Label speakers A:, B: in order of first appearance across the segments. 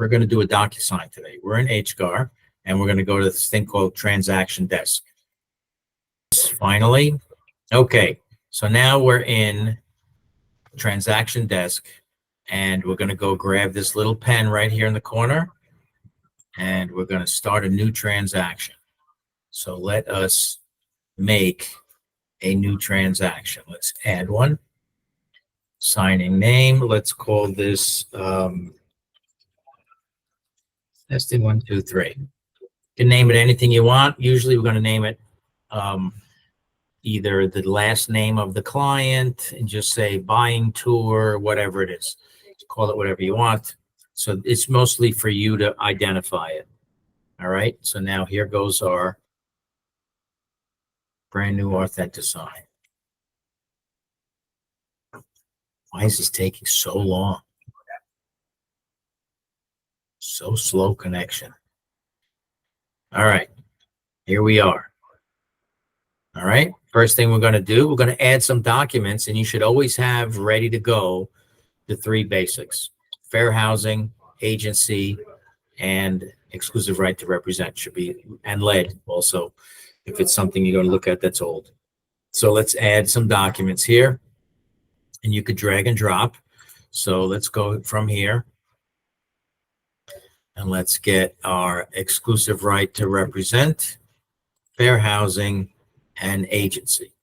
A: we're going to do a DocuSign today. We're in HGAR, and we're going to go to this thing called Transaction Desk. Finally, okay, so now we're in Transaction Desk, and we're going to go grab this little pen right here in the corner, and we're going to start a new transaction. So let us make a new transaction. Let's add one. Signing name, let's call this testing 1, 2, 3. You can name it anything you want. Usually we're going to name it either the last name of the client and just say buying tour, whatever it is. Call it whatever you want. So it's mostly for you to identify it. All right. So now here goes our brand new AuthentiSign. Why is this taking so long? So slow connection. All right, here we are. All right, first thing we're going to do, we're going to add some documents, and you should always have ready to go the 3 basics: fair housing, agency, and exclusive right to represent should be, and lead also, if it's something you're going to look at that's old. So let's add some documents here, and you could drag and drop. So let's go from here. And let's get our exclusive right to represent, fair housing, and agency.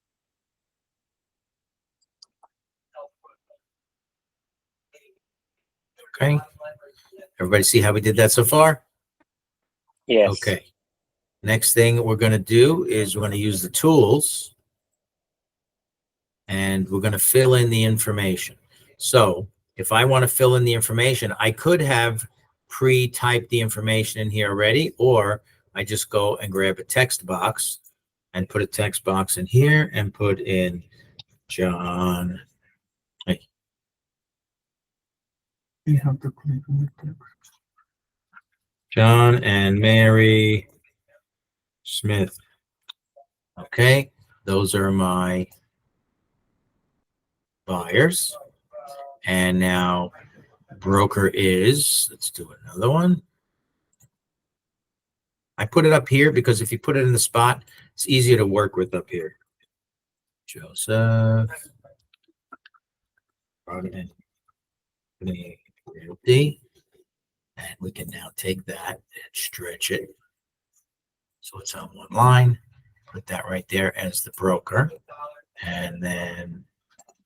A: Okay. Everybody see how we did that so far?
B: Yes.
A: Okay. Next thing we're going to do is we're going to use the tools, and we're going to fill in the information. So if I want to fill in the information, I could have pre-typed the information in here already, or I just go and grab a text box and put a text box in here and put in John. Hey.
C: You have to click on the text.
A: John and Mary Smith. Okay, those are my buyers. And now broker is, let's do another one. I put it up here because if you put it in the spot, it's easier to work with up here. Joseph. And we can now take that and stretch it. So it's on one line. Put that right there as the broker. And then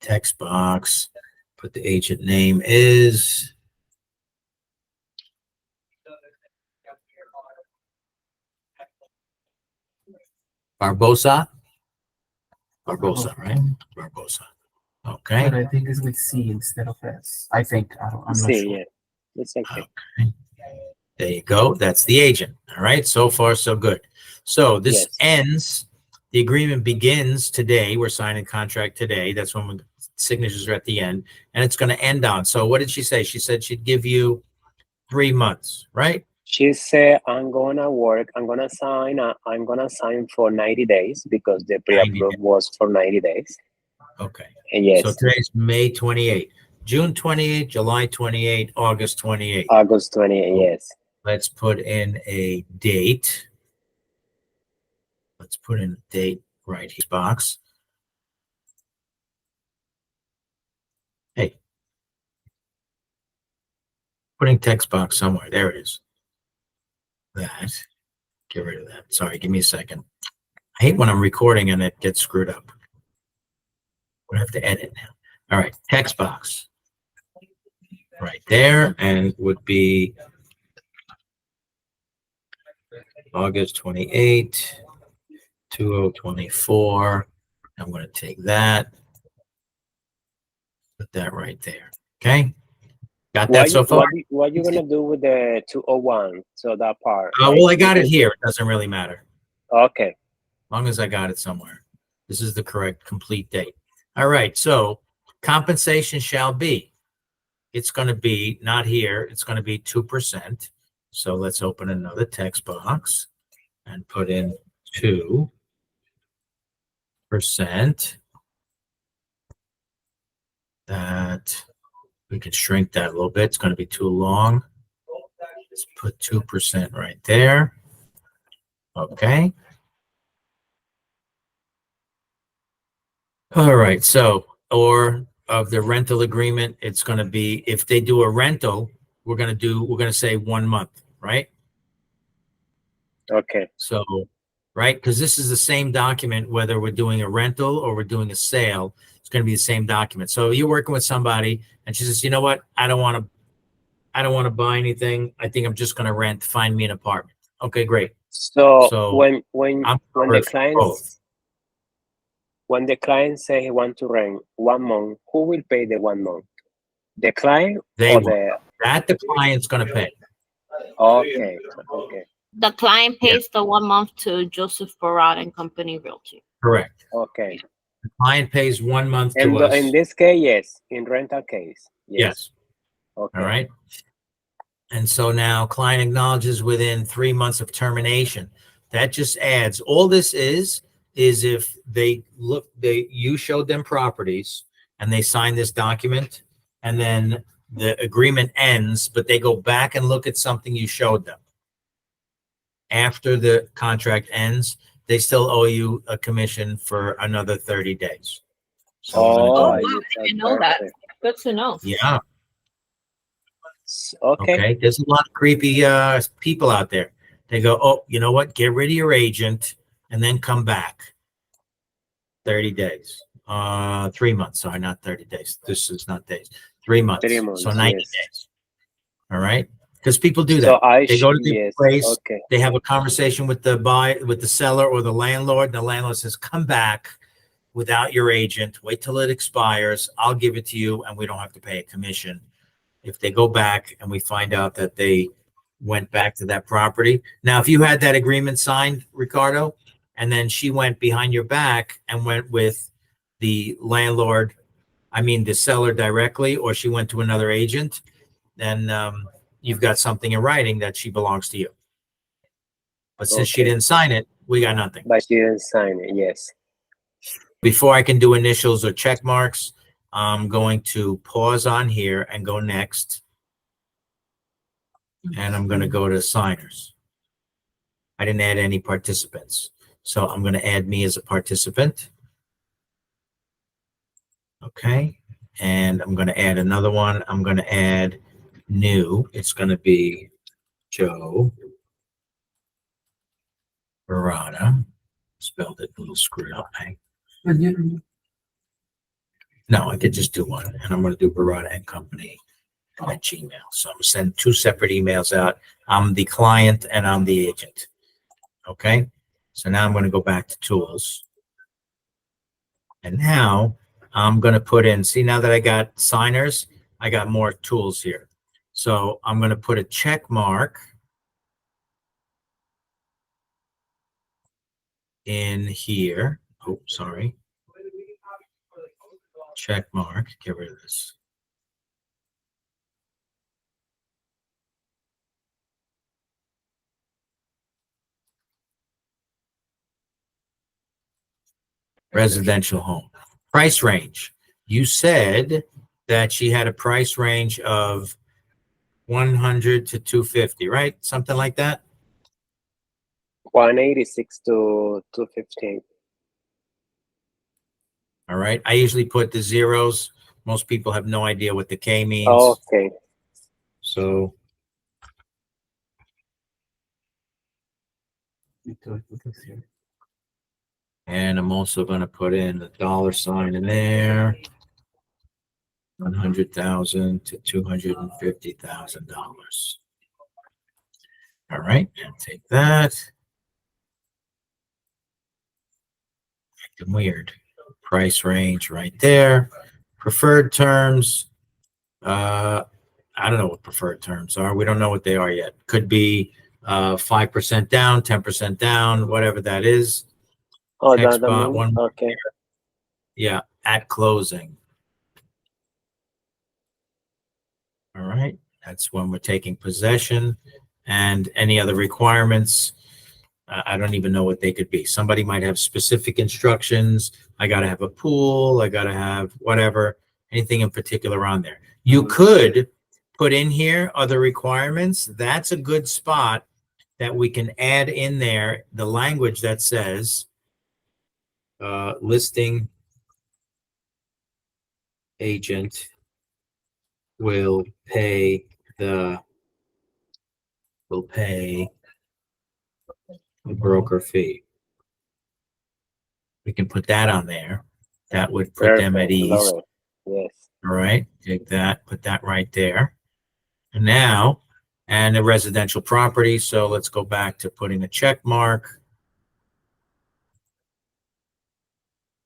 A: text box, put the agent name is. Barbosa? Barbosa, right? Barbosa. Okay.
C: But I think it's with C instead of S. I think. I'm not
B: See,
C: sure.
B: yeah. It's okay.
A: Okay. There you go. That's the agent. All right. So far, so good. So this
B: Yes.
A: ends. The agreement begins today. We're signing contract today. That's when signatures are at the end, and it's going to end on. So what did she say? She said she'd give you 3 months, right?
B: She said, I'm gonna work, I'm gonna sign for 90 days because the
A: 90
B: pre-approve was for 90 days.
A: Okay.
B: Yes.
A: So today's May 28th, June 28th, July 28th, August 28th.
B: August 28th, yes.
A: Let's put in a date. Let's put in a date right here. Box. Hey. Putting text box somewhere. There it is. That. Get rid of that. Sorry, give me a second. I hate when I'm recording and it gets screwed up. We have to edit now. All right, text box. Right there, and would be August 28, 2024. I'm going to take that. Put that right there. Okay. Got that so far?
B: What are you gonna do with the 201? So that part.
A: Well, I got it here. It doesn't really matter.
B: Okay.
A: As long as I got it somewhere. This is the correct complete date. All right. So compensation shall be. It's going to be not here. It's going to be 2%. So let's open another text box and put in 2%. That we can shrink that a little bit. It's going to be too long. Let's put 2% right there. Okay. All right. So, or of the rental agreement, it's going to be, if they do a rental, we're going to say 1 month, right?
B: Okay.
A: So, right, because this is the same document, whether we're doing a rental or we're doing a sale, it's going to be the same document. So you're working with somebody and she says, you know what? I don't want to buy anything. I think I'm just going to rent. Find me an apartment. Okay, great.
B: So,
A: So
B: when
A: I'm
B: when
A: covered
B: the
A: for both.
B: client say he want to rent 1 month, who will pay the 1 month? The client
A: They
B: or
A: will.
B: the
A: That the client's going to pay.
B: okay, okay,
D: The client
A: Yeah.
D: pays the 1 month to Joseph Barat and Company Realty.
A: Correct.
B: okay.
A: The client pays 1 month
B: And
A: to us.
B: in this case, yes. In rental case, yes.
A: Yes.
B: Okay.
A: All right. And so now client acknowledges within 3 months of termination. That just adds, all this is if you showed them properties and they sign this document and then the agreement ends, but they go back and look at something you showed them. After the contract ends, they still owe you a commission for another 30 days. So I'm
B: Oh,
A: gonna
D: I
A: do,
D: didn't know that.
B: perfect.
D: Good to know.
A: yeah.
B: Okay.
A: Okay. There's a lot of creepy people out there. They go, oh, you know what? Get rid of your agent and then come back. 30 days. 3 months. Sorry, not 30 days. This is not days. 3 months.
B: 3 months,
A: So 90
B: yes.
A: days. All right. Because people do
B: So
A: that. They go to the
B: yes.
A: place,
B: Okay.
A: they have a conversation with the seller or the landlord, and the landlord says, come back without your agent, wait till it expires, I'll give it to you, and we don't have to pay a commission. If they go back and we find out that they went back to that property. Now, if you had that agreement signed, Ricardo, and then she went behind your back and went with the the seller directly, or she went to another agent, then you've got something in writing that she belongs to you. But since she
B: Okay.
A: didn't sign it, we got nothing.
B: But she didn't sign it. Yes.
A: Before I can do initials or check marks, I'm going to pause on here and go next. And I'm going to go to signers. I didn't add any participants. So I'm going to add me as a participant. Okay. And I'm going to add another one. I'm going to add new. It's going to be Joe Barada. Spelled it a little screwed up.
C: But you,
A: No, I could just do one. And I'm going to do Barada and Company at Gmail. So I'm going to send 2 separate emails out. I'm the client and I'm the agent. Okay. So now I'm going to go back to tools. And now I'm going to put in, see, now that I got signers, I got more tools here. So I'm going to put a check mark in here. Oh, sorry. Check mark. Get rid of this. Residential home. Price range. You said that she had a price range of 100 to 250, right? Something like that?
B: 186 to 215.
A: All right. I usually put the zeros. Most people have no idea what the K means.
B: Okay.
A: So and I'm also going to put in the $sign in there. 100,000 to $250,000. All right, and take that. Acting weird. Price range right there. Preferred terms. I don't know what preferred terms are. We don't know what they are yet. Could be 5% down, 10% down, whatever that is.
B: Oh,
A: Text
B: that
A: bot,
B: means,
A: one.
B: okay.
A: Yeah, at closing. All right, that's when we're taking possession, and any other requirements. I don't even know what they could be. Somebody might have specific instructions. I got to have a pool. I got to have whatever, anything in particular on there. You could put in here are the requirements. That's a good spot that we can add in there the language that says listing agent will pay the broker fee. We can put that on there. That would put them at
B: Perfect.
A: ease.
B: Love it. Yes.
A: All right, take that, put that right there. And now, and a residential property. So let's go back to putting a check mark.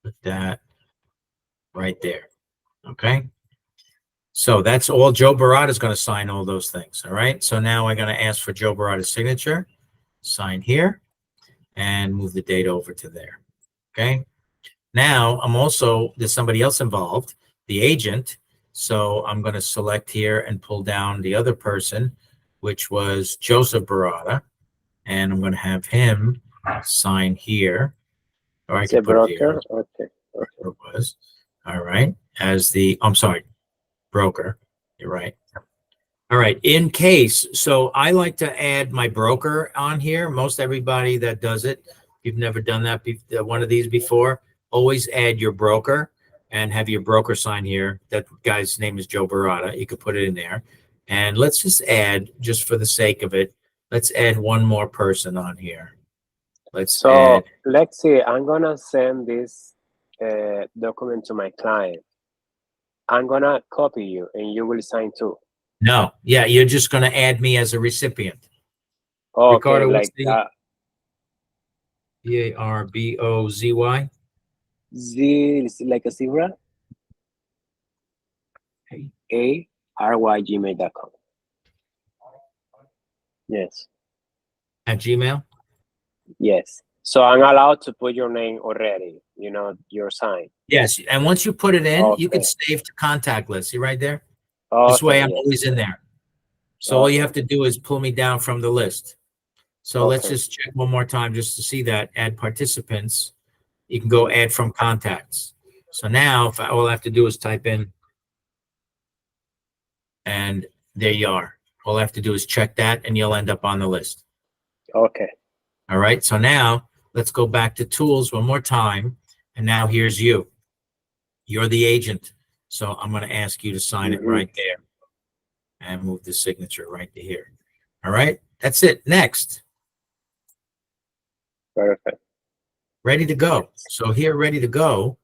A: Put that right there. Okay. So that's all. Joe Barata is going to sign all those things. All right. So now I'm going to ask for Joe Barata's signature. Sign here and move the date over to there. Okay. Now there's somebody else involved, the agent. So I'm going to select here and pull down the other person, which was Joseph Barata. And I'm going to have him sign here. Or I
B: It's a
A: can put it here.
B: broker. Okay.
A: It was. All right. I'm sorry, broker. You're right. All right. In case, so I like to add my broker on here. Most everybody that does it, if you've never done that, one of these before, always add your broker and have your broker sign here. That guy's name is Joe Barata. You could put it in there. And let's just add, just for the sake of it, let's add one more person on here.
B: So let's see, I'm gonna send this document to my client. I'm gonna copy you and you will sign too.
A: No, yeah, you're just going to add me as a recipient.
B: Okay,
A: Ricardo, what's
B: like
A: the-
B: that.
A: Barbozy.
B: Z is like a zebra. ARY@gmail.com. Yes.
A: At Gmail?
B: Yes. So I'm allowed to put your name already, your sign.
A: Yes, and once you put it in, you can
B: Okay.
A: save to contact list. See right there?
B: Okay,
A: This way I'm
B: yes.
A: always in there. So all you
B: Okay.
A: have to do is pull me down from the list. So let's
B: Okay.
A: just check one more time just to see that. Add participants. You can go add from contacts. So now all I have to do is type in, and there you are. All I have to do is check that and you'll end up on the list.
B: Okay.
A: All right. So now let's go back to tools one more time. And now here's you. You're the agent. So I'm going to ask you to sign it right there and move the signature right to here. All right. That's it. Next.
B: Perfect.
A: Ready to go. So here, ready to go.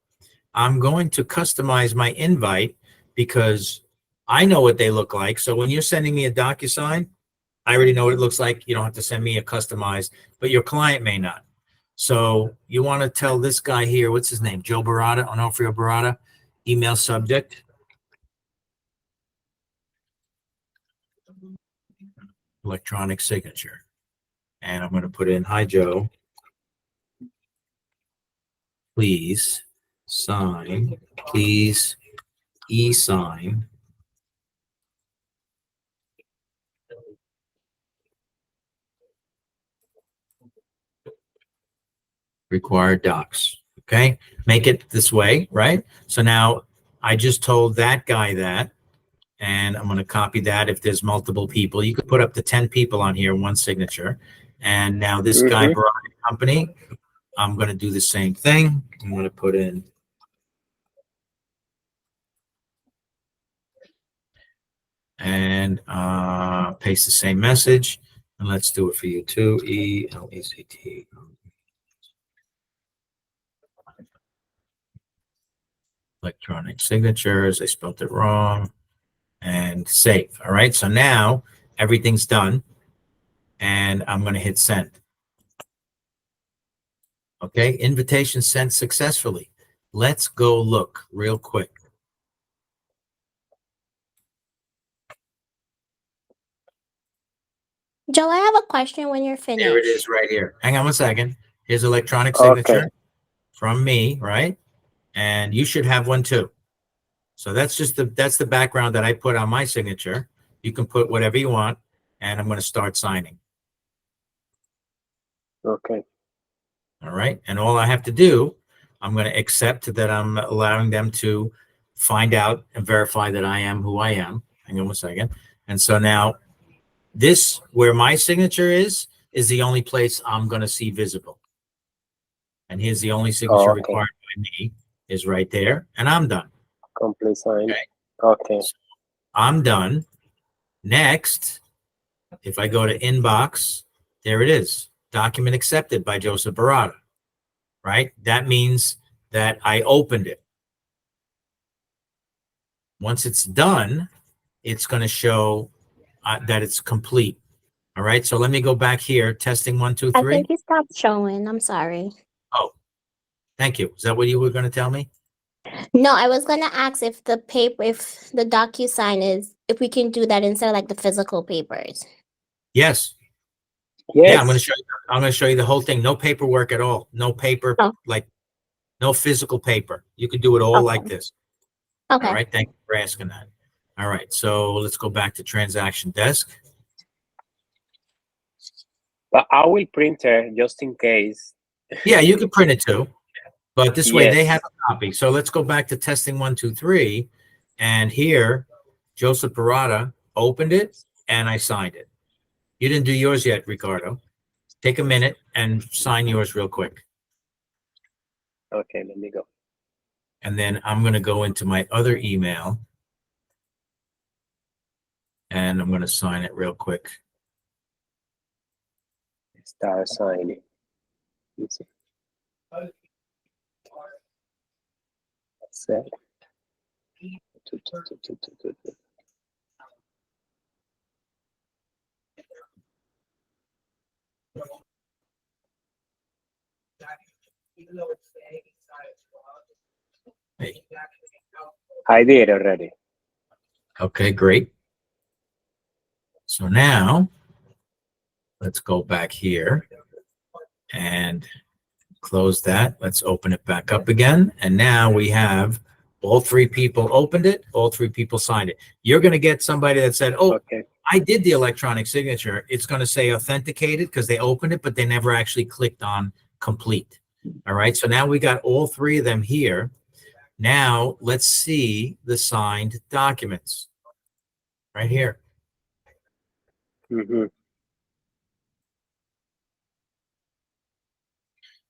A: I'm going to customize my invite because I know what they look like. So when you're sending me a DocuSign, I already know what it looks like. You don't have to send me a customized, but your client may not. So you want to tell this guy here, what's his name? Joe Barata, Onofrio Barata, email subject. Electronic signature. And I'm going to put in, hi, Joe. Please sign, please e-sign required docs. Okay, make it this way, right? So now I just told that guy that, and I'm going to copy that. If there's multiple people, you could put up to 10 people on here, one signature. And now this guy brought a company. I'm going to do the same thing. I'm going to put in and paste the same message. And let's do it for you too. ELECT. Electronic signatures. I spelled it wrong. And save. All right. So now everything's done. And I'm going to hit send. Okay. Invitation sent successfully. Let's go look real quick.
E: Joe, I have a question when you're finished.
A: There it is right here. Hang on one second. Here's electronic signature from me, right? And you should have one too. So that's just that's the background that I put on my signature. You can put whatever you want, and I'm going to start signing.
B: Okay.
A: All right. And all I have to do, I'm going to accept that I'm allowing them to find out and verify that I am who I am. Hang on one second. And so now this, where my signature is the only place I'm going to see visible. And here's the only signature
B: Okay.
A: required by me is right there. And I'm done.
B: Complete sign.
A: Okay.
B: Okay.
A: I'm done. Next, if I go to inbox, there it is. Document accepted by Joseph Barada, right? That means that I opened it. Once it's done, it's going to show that it's complete. All right. So let me go back here. Testing 1, 2,
E: I
A: 3.
E: think it stopped showing. I'm sorry.
A: Oh, thank you. Is that what you were going to tell me?
E: No, I was gonna ask if the DocuSign is, if we can do that instead of like the physical papers.
A: Yes.
B: Yes.
A: Yeah, I'm going to show you the whole thing. No paperwork at all. No paper,
E: Oh.
A: like no physical paper. You can do it all like
E: Okay.
A: this.
E: Okay.
A: All right. Thank you for asking that. All right. So let's go back to transaction desk.
B: But I will print it just in case.
A: Yeah, you can print it too, but this way they
B: Yes.
A: have a copy. So let's go back to testing 1, 2, 3. And here, Joseph Barada opened it and I signed it. You didn't do yours yet, Ricardo. Take a minute and sign yours real quick.
B: Okay, let me go.
A: And then I'm going to go into my other email and I'm going to sign it real quick.
B: Start signing. Let's see. That's it.
A: Hey.
B: I did already.
A: Okay, great. So now let's go back here and close that. Let's open it back up again. And now we have all 3 people opened it. All 3 people signed it. You're going to get somebody that said, oh,
B: Okay.
A: I did the electronic signature. It's going to say authenticated because they opened it, but they never actually clicked on complete. All right. So now we got all 3 of them here. Now let's see the signed documents right here.
B: Mm-hmm.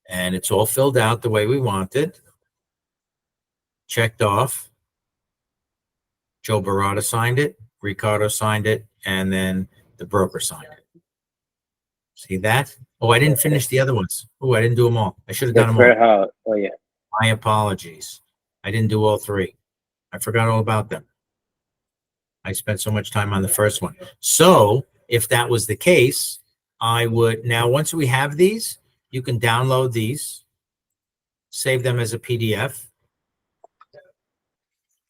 A: And it's all filled out the way we want it. Checked off. Joe Barada signed it. Ricardo signed it. And then the broker signed it. See that? Oh, I didn't finish the other ones. Oh, I didn't do them all. I should have done them all.
B: Oh, yeah.
A: My apologies. I didn't do all 3. I forgot all about them. I spent so much time on the first one. So if that was the case, I would, now once we have these, you can download these, save them as a PDF,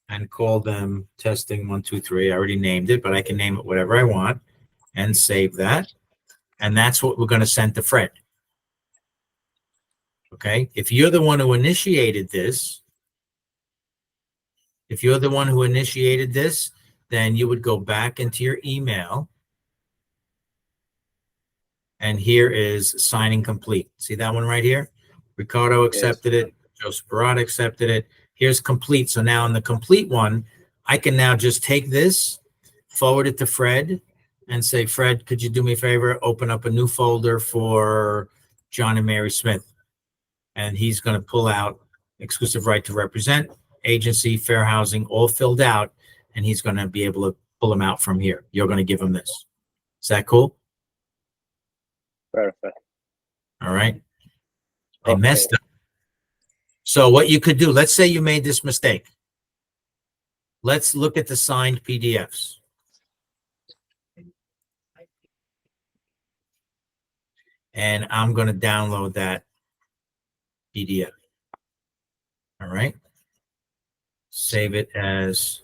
A: and call them testing 1, 2, 3. I already named it, but I can name it whatever I want and save that. And that's what we're going to send to Fred. Okay. If you're the one who initiated this, then you would go back into your email. And here is signing complete. See that one right here? Ricardo accepted it. Joseph Barada accepted it. Here's complete. So now in the complete one, I can now just take this, forward it to Fred, and say, Fred, could you do me a favor? Open up a new folder for John and Mary Smith. And he's going to pull out exclusive right to represent, agency, fair housing, all filled out. And he's going to be able to pull them out from here. You're going to give him this. Is that cool?
B: Perfect.
A: All right. I messed up. So what you could do, let's say you made this mistake. Let's look at the signed PDFs. And I'm going to download that PDF. All right. Save it as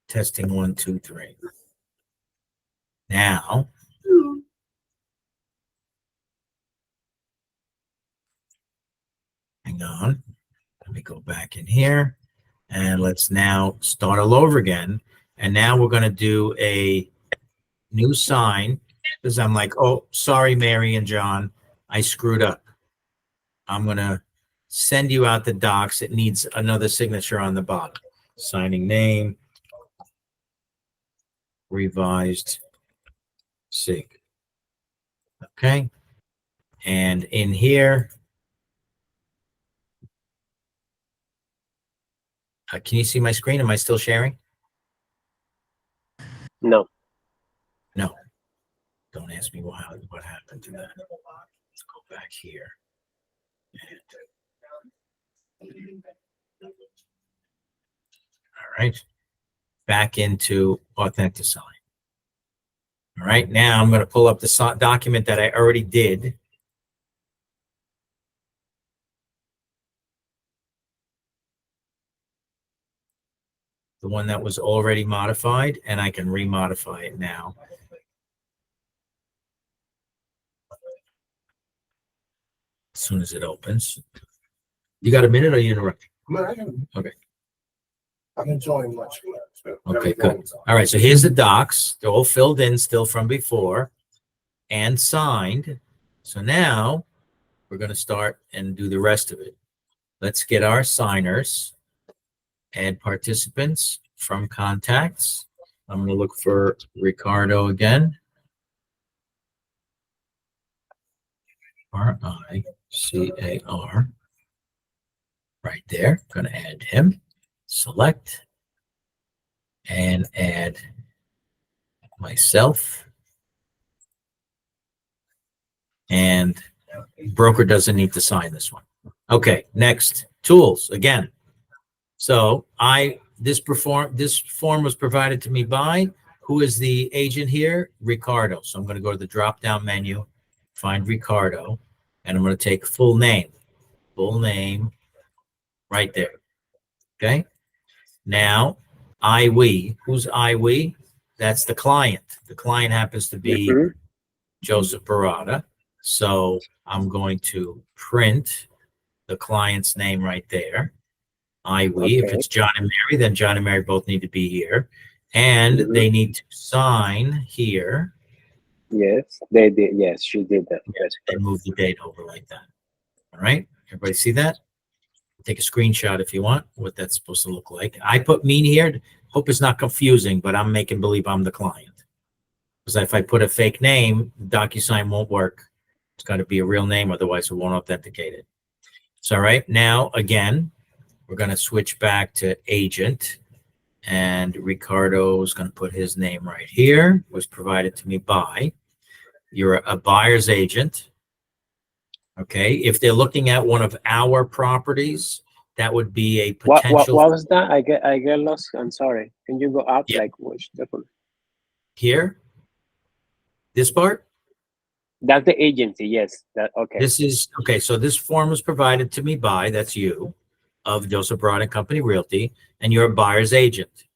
A: testing 1, 2, 3. Now, hang on. Let me go back in here and let's now start all over again. And now we're going to do a new sign because I'm like, oh, sorry, Mary and John, I screwed up. I'm going to send you out the docs. It needs another signature on the bottom. Signing name. revised sig. Okay. And in here, can you see my screen? Am I still sharing?
B: No.
A: No. Don't ask me what happened to that. Let's go back here. All right. Back into AuthentiSign. All right. Now I'm going to pull up the document that I already did. The one that was already modified, and I can remodify it now. As soon as it opens. You got a minute or you interrupt? Okay.
F: I'm enjoying much.
A: Okay, good. All right, so here's the docs. They're all filled in still from before and signed. So now we're going to start and do the rest of it. Let's get our signers, add participants from contacts. I'm going to look for Ricardo again. R-I-C-A-R. Right there. Going to add him. Select. And add myself. And broker doesn't need to sign this one. Okay, next. Tools again. So this form was provided to me by, who is the agent here? Ricardo. So I'm going to go to the drop-down menu, find Ricardo, and I'm going to take full name right there. Okay. Now, we. Who's we? That's the client. The client happens to be Joseph Barada. So I'm going to print the client's name right there. we. Okay. If it's John and Mary, then John and Mary both need to be here. And they need to sign here.
B: Yes, they did. Yes, she did that.
A: Yes, and move the date over like that. All right. Everybody see that? Take a screenshot if you want, what that's supposed to look like. I put me here. Hope it's not confusing, but I'm making believe I'm the client. Because if I put a fake name, DocuSign won't work. It's got to be a real name, otherwise it won't authenticate it. So, all right, now, again, we're going to switch back to agent. And Ricardo is going to put his name right here. Was provided to me by. You're a buyer's agent. Okay, if they're looking at one of our properties, that would be a potential.
B: What was that? I get lost. I'm sorry. Can you go up? Like which document?
A: Here, this part.
B: That's the agency. Yes. That okay.
A: This is okay. So this form was provided to me by, that's you, of Joseph Barada and Company Realty, and you're a buyer's agent.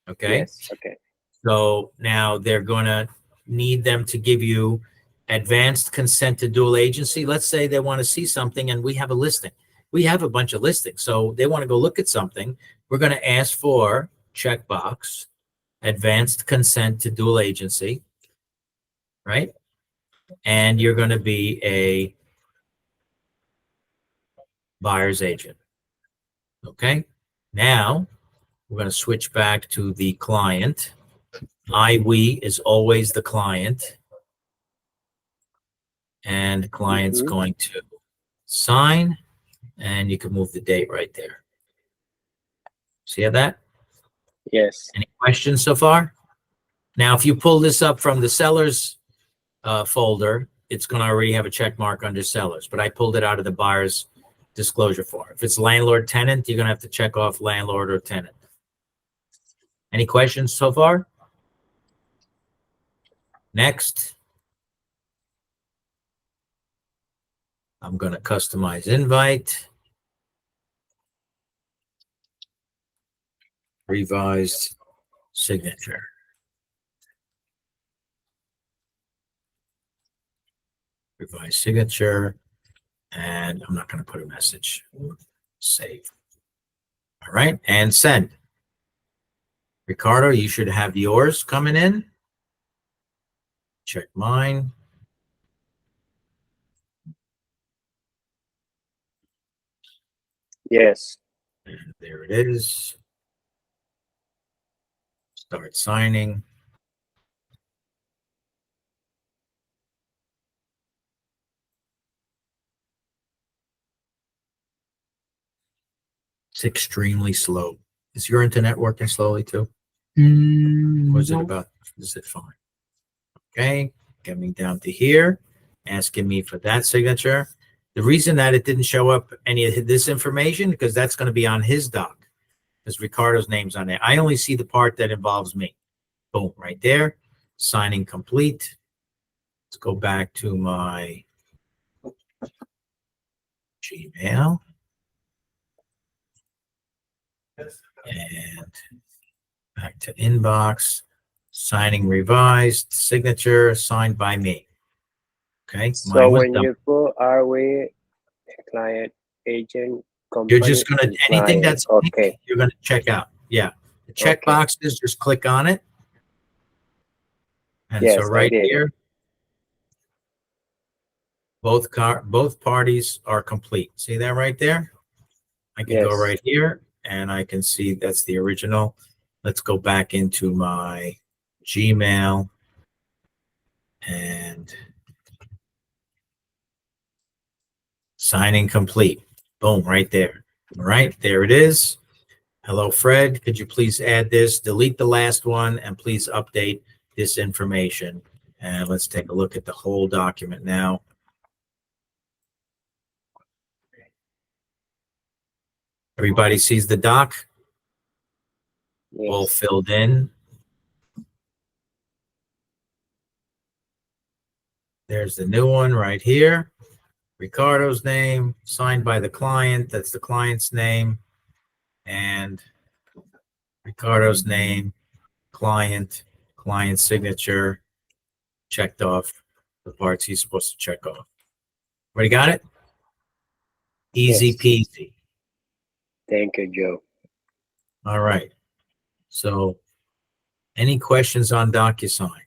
A: Okay.
B: Yes. Okay.
A: So now they're going to need them to give you advanced consent to dual agency. Let's say they want to see something and we have a listing. We have a bunch of listings. So they want to go look at something. We're going to ask for checkbox, advanced consent to dual agency, right? And you're going to be a buyer's agent. Okay. Now we're going to switch back to the client. we is always the client. And the client's going to sign, and you can move the date right there. See that?
B: Yes.
A: Any questions so far? Now, if you pull this up from the seller's folder, it's going to already have a check mark under sellers, but I pulled it out of the buyer's disclosure form. If it's landlord tenant, you're going to have to check off landlord or tenant. Any questions so far? Next. I'm going to customize invite. Revised signature. Revised signature. And I'm not going to put a message. Save. All right. And send. Ricardo, you should have yours coming in. Check mine.
B: Yes.
A: And there it is. Start signing. It's extremely slow. Is your internet working slowly too? Or is it
C: No.
A: about, is it fine? Okay, getting down to here, asking me for that signature. The reason that it didn't show up any of this information, because that's going to be on his doc, because Ricardo's name's on there. I only see the part that involves me. Boom, right there. Signing complete. Let's go back to my Gmail. And back to inbox. Signing revised. Signature signed by me. Okay.
B: So
A: mine was
B: when
A: done.
B: you put are we a client, agent, company,
A: You're just going to,
B: and
A: anything
B: client,
A: that's
B: okay.
A: pink, you're going to check out. Yeah. The check
B: Okay.
A: boxes, just click on it. And
B: Yes,
A: so
B: I
A: right
B: did.
A: here, both parties are complete. See that right there? I can go
B: Yes.
A: right here and I can see that's the original. Let's go back into my Gmail and signing complete. Boom, right there. All right, there it is. Hello, Fred. Could you please add this, delete the last one, and please update this information. And let's take a look at the whole document now. Everybody sees the doc all
B: Yes.
A: filled in. There's the new one right here. Ricardo's name, signed by the client. That's the client's name. And Ricardo's name, client signature, checked off the parts he's supposed to check off. Everybody got it? Easy
B: Yes.
A: peasy.
B: Thank you, Joe.
A: All right. So any questions on DocuSign?